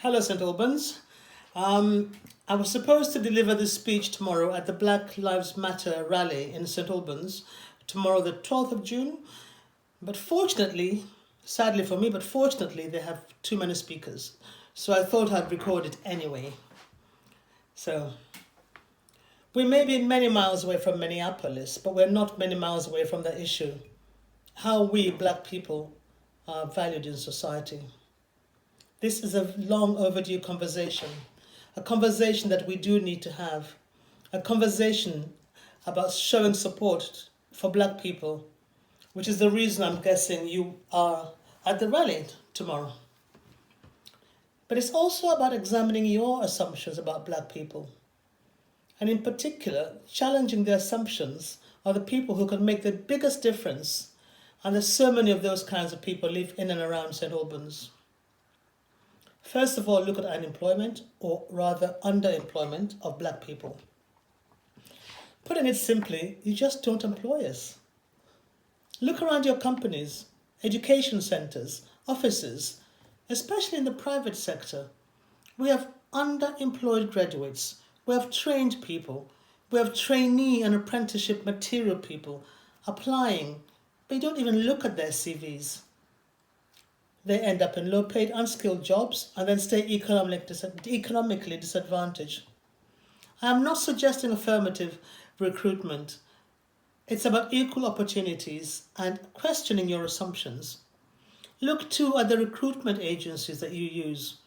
Hello, St. Albans. I was supposed to deliver this speech tomorrow at the Black Lives Matter rally in St. Albans, tomorrow, the 12th of June. But fortunately, sadly for me, but fortunately, they have too many speakers. So I thought I'd record it anyway. So, we may be many miles away from Minneapolis, but we're not many miles away from the issue. How we, black people, are valued in society. This is a long overdue conversation, a conversation that we do need to have, a conversation about showing support for black people, which is the reason I'm guessing you are at the rally tomorrow. But it's also about examining your assumptions about black people, and in particular, challenging the assumptions of the people who can make the biggest difference, and there's so many of those kinds of people live in and around St. Albans. First of all, look at unemployment, or rather underemployment, of black people. Putting it simply, you just don't employ us. Look around your companies, education centres, offices, especially in the private sector. We have underemployed graduates, we have trained people, we have trainee and apprenticeship material people applying, but you don't even look at their CVs. They end up in low-paid, unskilled jobs and then stay economically disadvantaged. I am not suggesting affirmative recruitment. It's about equal opportunities and questioning your assumptions. Look too at the recruitment agencies that you use.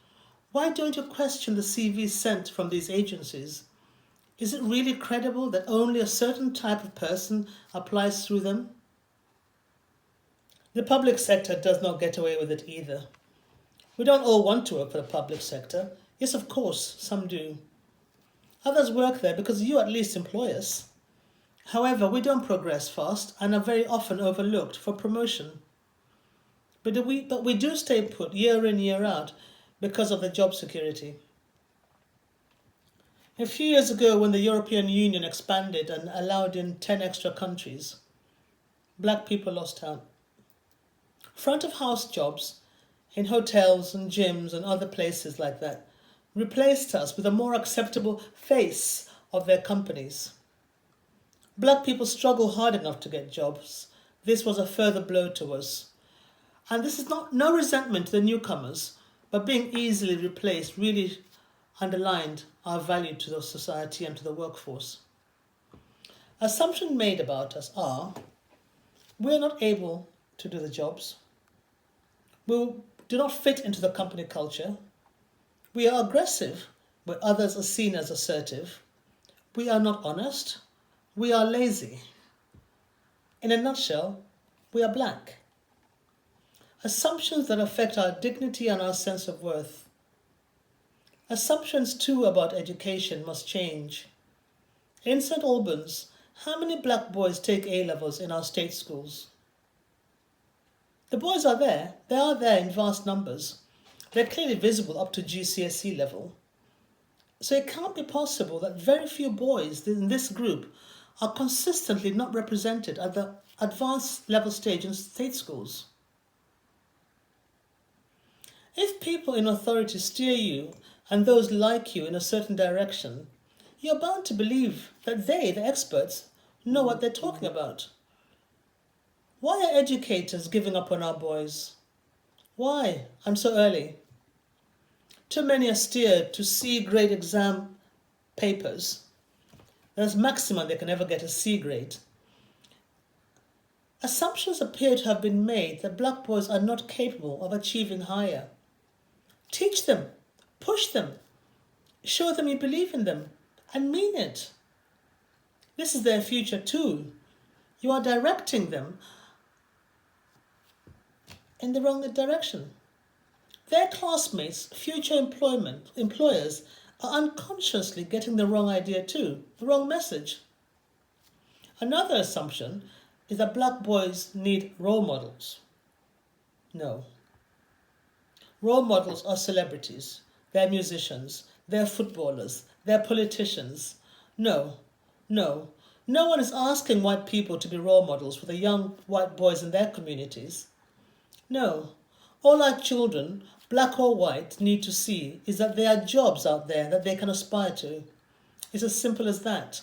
Why don't you question the CVs sent from these agencies? Is it really credible that only a certain type of person applies through them? The public sector does not get away with it either. We don't all want to work for the public sector. Yes, of course, some do. Others work there because you at least employ us. However, we don't progress fast and are very often overlooked for promotion. But we do stay put year in, year out because of the job security. A few years ago, when the European Union expanded and allowed in 10 extra countries, black people lost out. Front of house jobs in hotels and gyms and other places like that replaced us with a more acceptable face of their companies. Black people struggle hard enough to get jobs. This was a further blow to us. And this is no resentment to the newcomers, but being easily replaced really underlined our value to the society and to the workforce. Assumptions made about us are, we're not able to do the jobs. We do not fit into the company culture. We are aggressive where others are seen as assertive. We are not honest. We are lazy. In a nutshell, we are black. Assumptions that affect our dignity and our sense of worth. Assumptions too about education must change. In St. Albans, how many black boys take A-levels in our state schools? The boys are there. They are there in vast numbers. They're clearly visible up to GCSE level. So it can't be possible that very few boys in this group are consistently not represented at the advanced level stage in state schools. If people in authority steer you and those like you in a certain direction, you're bound to believe that they, the experts, know what they're talking about. Why are educators giving up on our boys? Why, and so early? Too many are steered to C-grade exam papers. That's maximum they can ever get a C grade. Assumptions appear to have been made that black boys are not capable of achieving higher. Teach them, push them, show them you believe in them, and mean it. This is their future too. You are directing them in the wrong direction. Their classmates, future employers, are unconsciously getting the wrong idea too, the wrong message. Another assumption is that black boys need role models. No. Role models are celebrities, they're musicians, they're footballers, they're politicians. No. No one is asking white people to be role models for the young white boys in their communities. No, all our children black or white, need to see is that there are jobs out there that they can aspire to. It's as simple as that.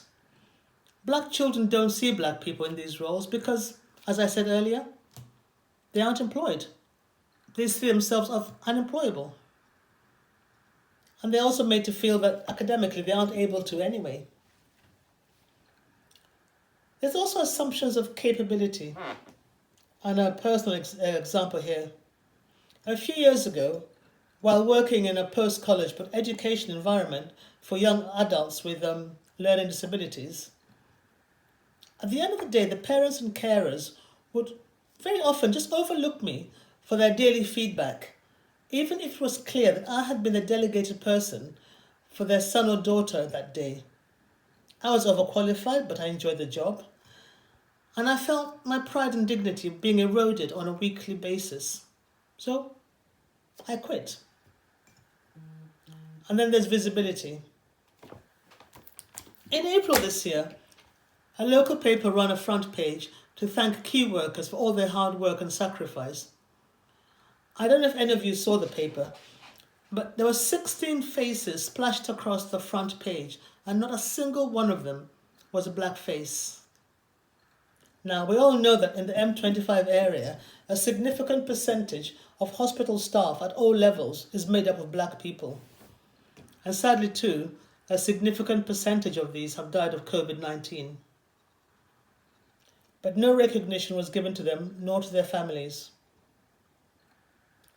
Black children don't see black people in these roles because, as I said earlier, they aren't employed. They see themselves as unemployable. And they're also made to feel that academically they aren't able to anyway. There's also assumptions of capability. And a personal example here. A few years ago, while working in a post-college but education environment for young adults with learning disabilities, at the end of the day, the parents and carers would very often just overlook me for their daily feedback, even if it was clear that I had been the delegated person for their son or daughter that day. I was overqualified, but I enjoyed the job, and I felt my pride and dignity being eroded on a weekly basis. So I quit. And then there's visibility. In April this year, a local paper ran a front page to thank key workers for all their hard work and sacrifice. I don't know if any of you saw the paper, but there were 16 faces splashed across the front page, and not a single one of them was a black face. Now, we all know that in the M25 area, a significant percentage of hospital staff at all levels is made up of black people. And sadly too, a significant percentage of these have died of COVID-19. But no recognition was given to them, nor to their families.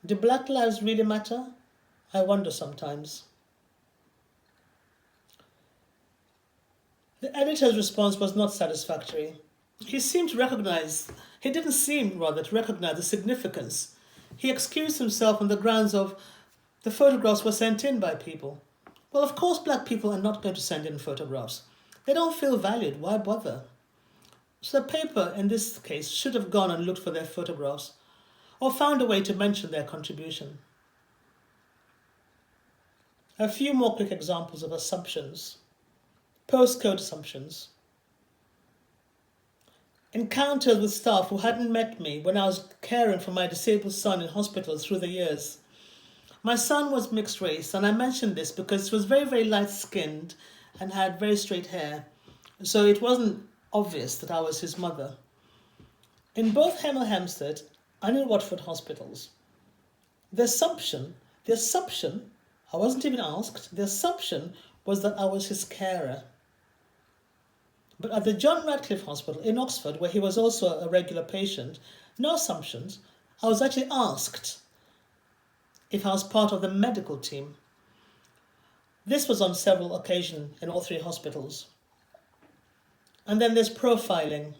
Do black lives really matter? I wonder sometimes. The editor's response was not satisfactory. He didn't seem to recognize the significance. He excused himself on the grounds of the photographs were sent in by people. Well, of course black people are not going to send in photographs. They don't feel valued. Why bother? So the paper, in this case, should have gone and looked for their photographs or found a way to mention their contribution. A few more quick examples of assumptions. Postcode assumptions. Encounters with staff who hadn't met me when I was caring for my disabled son in hospital through the years. My son was mixed race, and I mentioned this because he was very, very light-skinned and had very straight hair, so it wasn't obvious that I was his mother. In both Hemel Hempstead and in Watford hospitals, the assumption, I wasn't even asked, the assumption was that I was his carer. But at the John Radcliffe Hospital in Oxford, where he was also a regular patient, no assumptions, I was actually asked if I was part of the medical team. This was on several occasions in all three hospitals. And then there's profiling.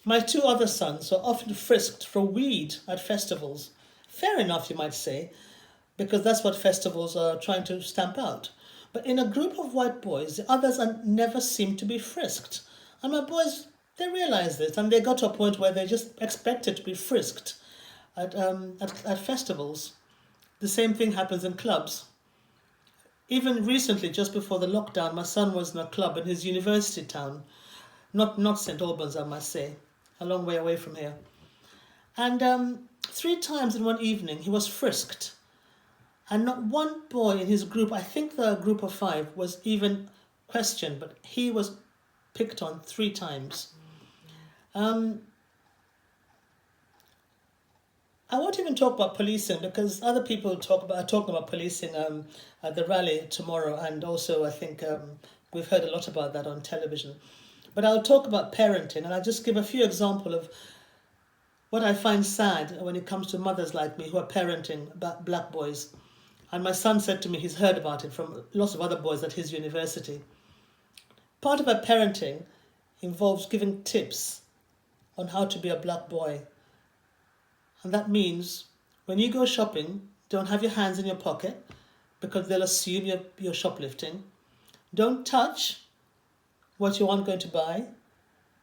My two other sons were often frisked for weed at festivals. Fair enough, you might say, because that's what festivals are trying to stamp out. But in a group of white boys, the others never seemed to be frisked. And my boys, they realized this, and they got to a point where they just expected to be frisked at festivals. The same thing happens in clubs. Even recently, just before the lockdown, my son was in a club in his university town, not St. Albans, I must say, a long way away from here. And 3 times in one evening, he was frisked. And not one boy in his group, I think the group of 5, was even questioned, but he was picked on 3 times. I won't even talk about policing because other people are talking about policing at the rally tomorrow, and also I think we've heard a lot about that on television. But I'll talk about parenting, and I'll just give a few examples of what I find sad when it comes to mothers like me who are parenting black boys. And my son said to me he's heard about it from lots of other boys at his university. Part of our parenting involves giving tips on how to be a black boy. And that means when you go shopping, don't have your hands in your pocket because they'll assume you're shoplifting. Don't touch what you aren't going to buy.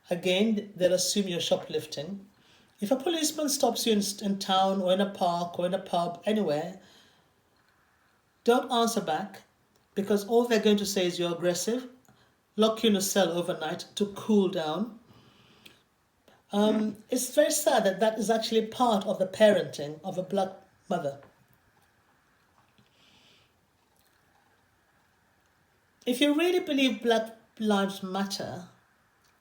Again, they'll assume you're shoplifting. If a policeman stops you in town or in a park or in a pub, anywhere, don't answer back because all they're going to say is you're aggressive, lock you in a cell overnight to cool down. It's very sad that is actually part of the parenting of a black mother. If you really believe Black Lives Matter,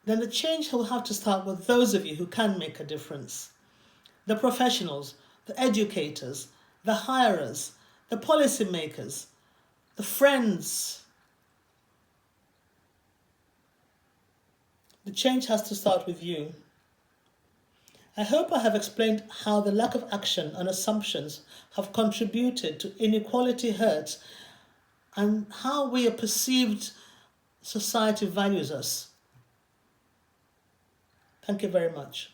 then the change will have to start with those of you who can make a difference. The professionals, the educators, the hirers, the policymakers, the friends. The change has to start with you. I hope I have explained how the lack of action and assumptions have contributed to inequality hurt and how we are perceived society values us. Thank you very much.